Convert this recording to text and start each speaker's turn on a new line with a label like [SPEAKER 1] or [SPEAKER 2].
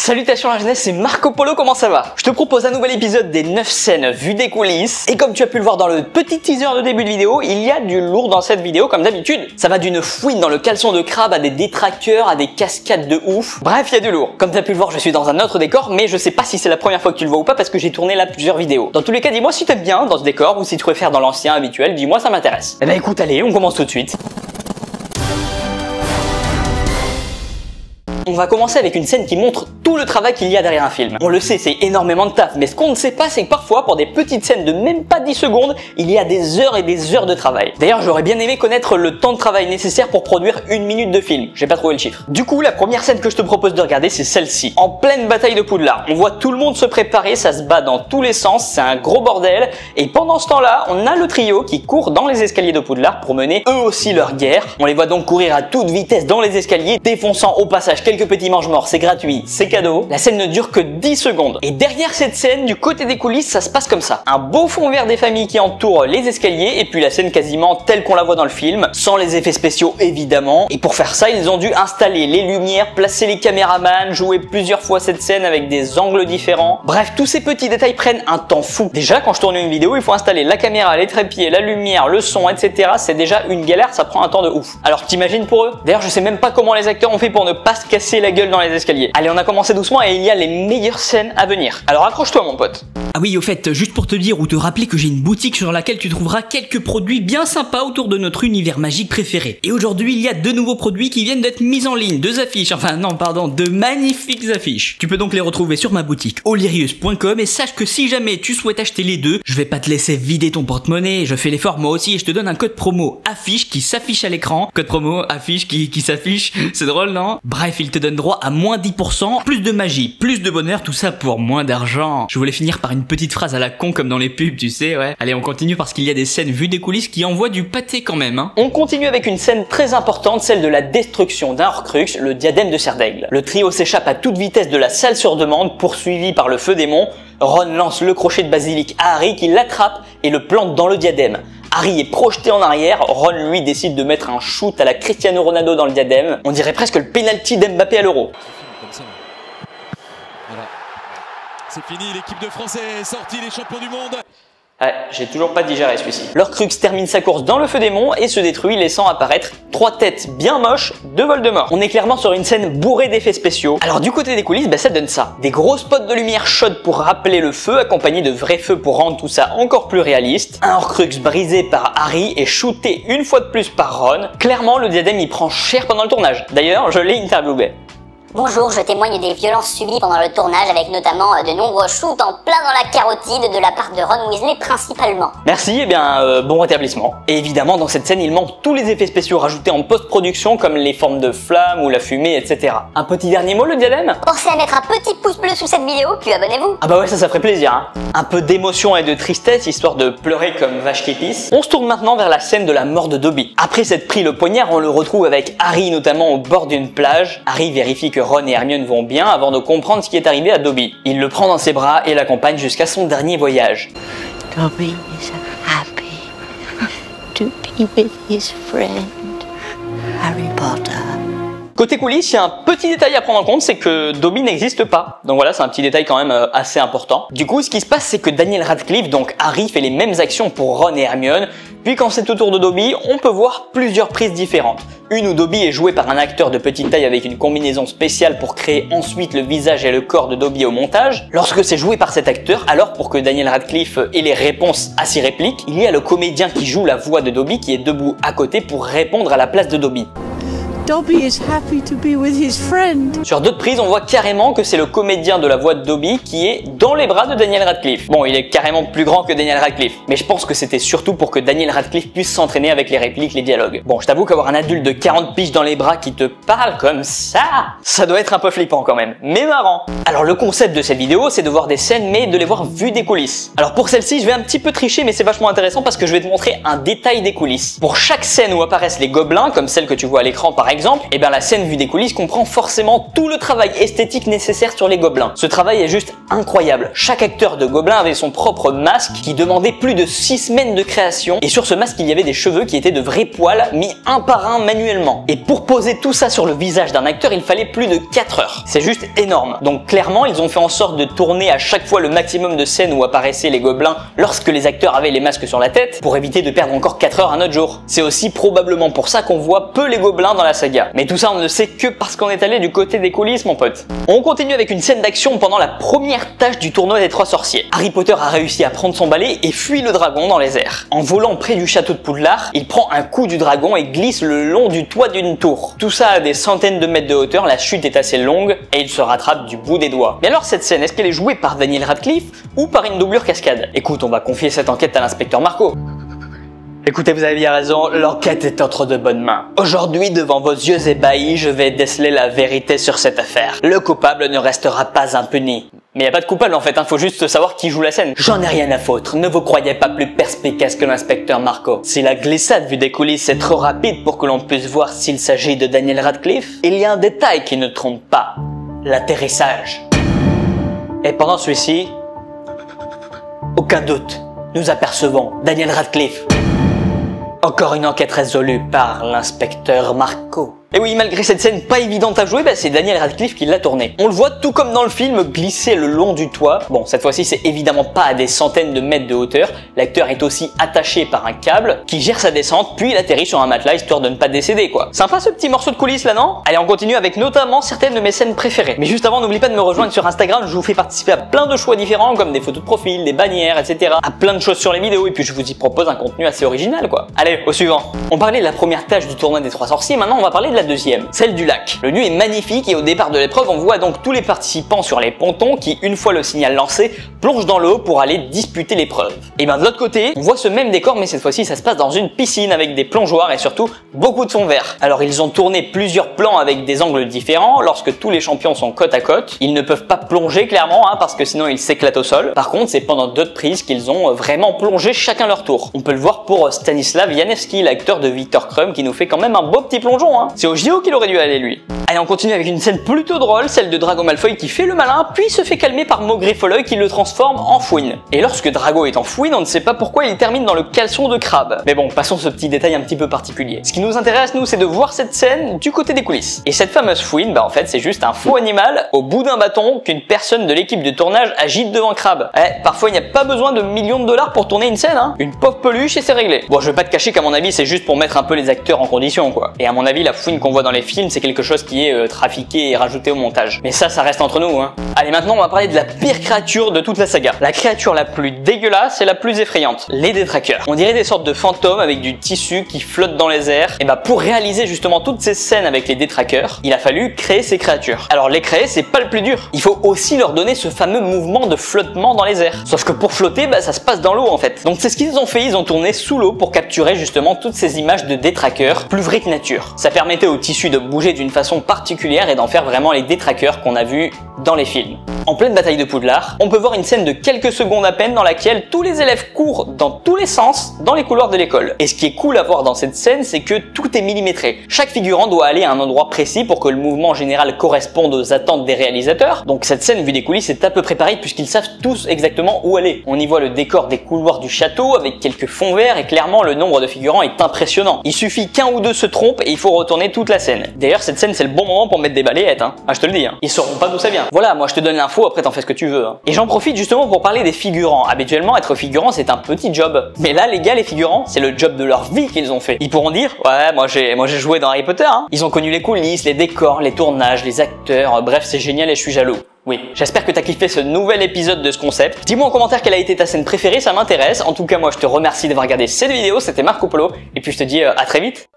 [SPEAKER 1] Salutations la jeunesse, c'est Marco Polo, comment ça va? Je te propose un nouvel épisode des 9 scènes vues des coulisses. Et comme tu as pu le voir dans le petit teaser de début de vidéo, il y a du lourd dans cette vidéo comme d'habitude. Ça va d'une fouine dans le caleçon de crabe à des détraqueurs, à des cascades de ouf. Bref, il y a du lourd. Comme tu as pu le voir, je suis dans un autre décor, mais je sais pas si c'est la première fois que tu le vois ou pas parce que j'ai tourné là plusieurs vidéos. Dans tous les cas, dis-moi si t'aimes bien dans ce décor ou si tu préfères dans l'ancien habituel, dis-moi, ça m'intéresse. Eh ben écoute, allez, on commence tout de suite. On va commencer avec une scène qui montre tout le travail qu'il y a derrière un film. On le sait, c'est énormément de taf, mais ce qu'on ne sait pas, c'est que parfois, pour des petites scènes de même pas 10 secondes, il y a des heures et des heures de travail. D'ailleurs, j'aurais bien aimé connaître le temps de travail nécessaire pour produire 1 minute de film. J'ai pas trouvé le chiffre. Du coup, la première scène que je te propose de regarder, c'est celle-ci. En pleine bataille de Poudlard. On voit tout le monde se préparer, ça se bat dans tous les sens, c'est un gros bordel. Et pendant ce temps-là, on a le trio qui court dans les escaliers de Poudlard pour mener eux aussi leur guerre. On les voit donc courir à toute vitesse dans les escaliers, défonçant au passage quelques petits mange-morts, c'est gratuit, c'est cadeau. La scène ne dure que 10 secondes. Et derrière cette scène, du côté des coulisses, ça se passe comme ça. Un beau fond vert des familles qui entourent les escaliers, et puis la scène quasiment telle qu'on la voit dans le film, sans les effets spéciaux évidemment. Et pour faire ça, ils ont dû installer les lumières, placer les caméramans, jouer plusieurs fois cette scène avec des angles différents. Bref, tous ces petits détails prennent un temps fou. Déjà, quand je tourne une vidéo, il faut installer la caméra, les trépieds, la lumière, le son, etc. C'est déjà une galère, ça prend un temps de ouf. Alors t'imagines pour eux? D'ailleurs, je sais même pas comment les acteurs ont fait pour ne pas se casser la gueule dans les escaliers. Allez, on a commencé doucement et il y a les meilleures scènes à venir. Alors accroche-toi mon pote.
[SPEAKER 2] Ah oui, au fait, juste pour te dire ou te rappeler que j'ai une boutique sur laquelle tu trouveras quelques produits bien sympas autour de notre univers magique préféré. Et aujourd'hui, il y a 2 nouveaux produits qui viennent d'être mis en ligne, 2 affiches, enfin non, pardon, 2 magnifiques affiches. Tu peux donc les retrouver sur ma boutique olirius.com et sache que si jamais tu souhaites acheter les deux, je vais pas te laisser vider ton porte-monnaie, je fais l'effort moi aussi et je te donne un code promo affiche qui s'affiche à l'écran. Code promo affiche qui s'affiche, c'est drôle non? Bref, il te donne droit à moins 10%, plus de magie, plus de bonheur, tout ça pour moins d'argent. Je voulais finir par une petite phrase à la con comme dans les pubs, tu sais, ouais. Allez, on continue parce qu'il y a des scènes vues des coulisses qui envoient du pâté quand même, hein.
[SPEAKER 1] On continue avec une scène très importante, celle de la destruction d'un Horcrux, le diadème de Cerdaigle. Le trio s'échappe à toute vitesse de la salle sur demande, poursuivi par le feu démon. Ron lance le crochet de basilic à Harry qui l'attrape et le plante dans le diadème. Harry est projeté en arrière, Ron lui décide de mettre un shoot à la Cristiano Ronaldo dans le diadème. On dirait presque le penalty d'Mbappé à l'Euro.
[SPEAKER 3] Voilà. C'est fini, l'équipe de France est sortie, les champions du monde.
[SPEAKER 1] Ouais, j'ai toujours pas digéré celui-ci. L'Horcrux termine sa course dans le feu démon et se détruit, laissant apparaître 3 têtes bien moches de Voldemort. On est clairement sur une scène bourrée d'effets spéciaux. Alors du côté des coulisses, ça donne ça. Des gros spots de lumière chaude pour rappeler le feu, accompagnés de vrais feux pour rendre tout ça encore plus réaliste. Un Horcrux brisé par Harry et shooté une fois de plus par Ron. Clairement, le diadème y prend cher pendant le tournage. D'ailleurs, je l'ai interviewé.
[SPEAKER 4] Bonjour, je témoigne des violences subies pendant le tournage avec notamment de nombreux shoots en plein dans la carotide de la part de Ron Weasley principalement.
[SPEAKER 1] Merci, et bien bon rétablissement. Et évidemment dans cette scène il manque tous les effets spéciaux rajoutés en post-production comme les formes de flammes ou la fumée etc. Un petit dernier mot le diadème?
[SPEAKER 4] Pensez à mettre un petit pouce bleu sous cette vidéo puis abonnez-vous.
[SPEAKER 1] Ah bah ouais ça ferait plaisir hein. Un peu d'émotion et de tristesse histoire de pleurer comme vache qui pisse. On se tourne maintenant vers la scène de la mort de Dobby. Après s'être pris le poignard on le retrouve avec Harry notamment au bord d'une plage. Harry vérifie que Ron et Hermione vont bien avant de comprendre ce qui est arrivé à Dobby. Il le prend dans ses bras et l'accompagne jusqu'à son dernier voyage.
[SPEAKER 5] Dobby is happy to be with his friend, Harry Potter.
[SPEAKER 1] Côté coulisses, il y a un petit détail à prendre en compte, c'est que Dobby n'existe pas. Donc voilà, c'est un petit détail quand même assez important. Du coup, ce qui se passe, c'est que Daniel Radcliffe, donc Harry, fait les mêmes actions pour Ron et Hermione. Puis quand c'est au tour de Dobby, on peut voir plusieurs prises différentes. Une où Dobby est joué par un acteur de petite taille avec une combinaison spéciale pour créer ensuite le visage et le corps de Dobby au montage. Lorsque c'est joué par cet acteur, alors pour que Daniel Radcliffe ait les réponses à ses répliques, il y a le comédien qui joue la voix de Dobby qui est debout à côté pour répondre à la place de Dobby.
[SPEAKER 5] Dobby is happy to be with his friend.
[SPEAKER 1] Sur d'autres prises, on voit carrément que c'est le comédien de la voix de Dobby qui est dans les bras de Daniel Radcliffe. Bon, il est carrément plus grand que Daniel Radcliffe, mais je pense que c'était surtout pour que Daniel Radcliffe puisse s'entraîner avec les répliques, les dialogues. Bon, je t'avoue qu'avoir un adulte de 40 piges dans les bras qui te parle comme ça doit être un peu flippant quand même, mais marrant. Alors le concept de cette vidéo, c'est de voir des scènes, mais de les voir vues des coulisses. Alors pour celle-ci, je vais un petit peu tricher, mais c'est vachement intéressant parce que je vais te montrer un détail des coulisses. Pour chaque scène où apparaissent les gobelins, comme celle que tu vois à l'écran par exemple, exemple, eh bien la scène vue des coulisses comprend forcément tout le travail esthétique nécessaire sur les gobelins. Ce travail est juste incroyable. Chaque acteur de gobelin avait son propre masque qui demandait plus de 6 semaines de création, et sur ce masque il y avait des cheveux qui étaient de vrais poils mis un par un manuellement. Et pour poser tout ça sur le visage d'un acteur, il fallait plus de 4 heures. C'est juste énorme. Donc clairement, ils ont fait en sorte de tourner à chaque fois le maximum de scènes où apparaissaient les gobelins lorsque les acteurs avaient les masques sur la tête, pour éviter de perdre encore 4 heures un autre jour. C'est aussi probablement pour ça qu'on voit peu les gobelins dans la saga. Mais tout ça on ne le sait que parce qu'on est allé du côté des coulisses, mon pote. On continue avec une scène d'action pendant la première tâche du tournoi des 3 sorciers. Harry Potter a réussi à prendre son balai et fuit le dragon dans les airs. En volant près du château de Poudlard, il prend un coup du dragon et glisse le long du toit d'une tour. Tout ça à des centaines de mètres de hauteur, la chute est assez longue et il se rattrape du bout des doigts. Mais alors cette scène, est-ce qu'elle est jouée par Daniel Radcliffe ou par une doublure cascade? Écoute, on va confier cette enquête à l'inspecteur Marco. Écoutez, vous avez bien raison, l'enquête est entre de bonnes mains. Aujourd'hui, devant vos yeux ébahis, je vais déceler la vérité sur cette affaire. Le coupable ne restera pas impuni. Mais y a pas de coupable en fait, faut juste savoir qui joue la scène. J'en ai rien à foutre, ne vous croyez pas plus perspicace que l'inspecteur Marco. Si la glissade vue des coulisses est trop rapide pour que l'on puisse voir s'il s'agit de Daniel Radcliffe, il y a un détail qui ne trompe pas. L'atterrissage. Et pendant celui-ci, aucun doute, nous apercevons Daniel Radcliffe. Encore une enquête résolue par l'inspecteur Marco. Et oui, malgré cette scène pas évidente à jouer, c'est Daniel Radcliffe qui l'a tournée. On le voit tout comme dans le film glisser le long du toit. Bon, cette fois-ci c'est évidemment pas à des centaines de mètres de hauteur. L'acteur est aussi attaché par un câble qui gère sa descente, puis il atterrit sur un matelas histoire de ne pas décéder quoi. Sympa ce petit morceau de coulisses là, non? Allez, on continue avec notamment certaines de mes scènes préférées. Mais juste avant, n'oublie pas de me rejoindre sur Instagram, je vous fais participer à plein de choix différents comme des photos de profil, des bannières, etc. À plein de choses sur les vidéos et puis je vous y propose un contenu assez original quoi. Allez, au suivant. On parlait de la première tâche du tournoi des 3 sorciers, maintenant on va parler de la deuxième, celle du lac. Le lieu est magnifique et au départ de l'épreuve, on voit donc tous les participants sur les pontons qui, une fois le signal lancé, plongent dans l'eau pour aller disputer l'épreuve. Et bien de l'autre côté, on voit ce même décor mais cette fois-ci ça se passe dans une piscine avec des plongeoires et surtout beaucoup de fond vert. Alors ils ont tourné plusieurs plans avec des angles différents lorsque tous les champions sont côte à côte. Ils ne peuvent pas plonger clairement parce que sinon ils s'éclatent au sol. Par contre, c'est pendant d'autres prises qu'ils ont vraiment plongé chacun leur tour. On peut le voir pour Stanislav Janevski, l'acteur de Victor Krum qui nous fait quand même un beau petit plongeon. C'est au JO qu'il aurait dû aller lui. Allez, on continue avec une scène plutôt drôle, celle de Drago Malfoy qui fait le malin puis se fait calmer par Maugrey Folleuil qui le transforme en fouine. Et lorsque Drago est en fouine, on ne sait pas pourquoi il termine dans le caleçon de crabe. Mais bon, passons ce petit détail un petit peu particulier. Ce qui nous intéresse nous, c'est de voir cette scène du côté des coulisses. Et cette fameuse fouine, en fait, c'est juste un faux animal au bout d'un bâton qu'une personne de l'équipe de tournage agite devant Crabe. Parfois il n'y a pas besoin de millions de dollars pour tourner une scène, Une pauvre peluche et c'est réglé. Bon, je vais pas te cacher qu'à mon avis, c'est juste pour mettre un peu les acteurs en condition, quoi. Et à mon avis, la fouine qu'on voit dans les films, c'est quelque chose qui est trafiqué et rajouté au montage. Mais ça reste entre nous, Allez, maintenant, on va parler de la pire créature de toute la saga. La créature la plus dégueulasse et la plus effrayante. Les détraqueurs. On dirait des sortes de fantômes avec du tissu qui flotte dans les airs. Et pour réaliser justement toutes ces scènes avec les détraqueurs, il a fallu créer ces créatures. Alors, les créer, c'est pas le plus dur. Il faut aussi leur donner ce fameux mouvement de flottement dans les airs. Sauf que pour flotter, ça se passe dans l'eau en fait. Donc c'est ce qu'ils ont fait, ils ont tourné sous l'eau pour capturer justement toutes ces images de détraqueurs, plus vraies que nature. Ça permettait au tissu de bouger d'une façon particulière et d'en faire vraiment les détraqueurs qu'on a vus dans les films. En pleine bataille de Poudlard, on peut voir une scène de quelques secondes à peine dans laquelle tous les élèves courent dans tous les sens dans les couloirs de l'école. Et ce qui est cool à voir dans cette scène, c'est que tout est millimétré. Chaque figurant doit aller à un endroit précis pour que le mouvement général corresponde aux attentes des réalisateurs. Donc cette scène vue des coulisses est à peu près pareille puisqu'ils savent tous exactement où aller. On y voit le décor des couloirs du château avec quelques fonds verts et clairement le nombre de figurants est impressionnant. Il suffit qu'un ou deux se trompent et il faut retourner toute la scène. D'ailleurs cette scène c'est le bon moment pour mettre des balayettes, je te le dis. Ils sauront pas d'où ça vient. Voilà, moi je te donne l'info, après t'en fais ce que tu veux. Et j'en profite justement pour parler des figurants. Habituellement être figurant c'est un petit job. Mais là les gars, les figurants, c'est le job de leur vie qu'ils ont fait. Ils pourront dire, ouais moi j'ai joué dans Harry Potter. Ils ont connu les coulisses, les décors, les tournages, les acteurs, bref c'est génial et je suis jaloux. Oui, j'espère que t'as kiffé ce nouvel épisode de ce concept. Dis-moi en commentaire quelle a été ta scène préférée, ça m'intéresse. En tout cas moi je te remercie d'avoir regardé cette vidéo, c'était Marco Polo et puis je te dis à très vite.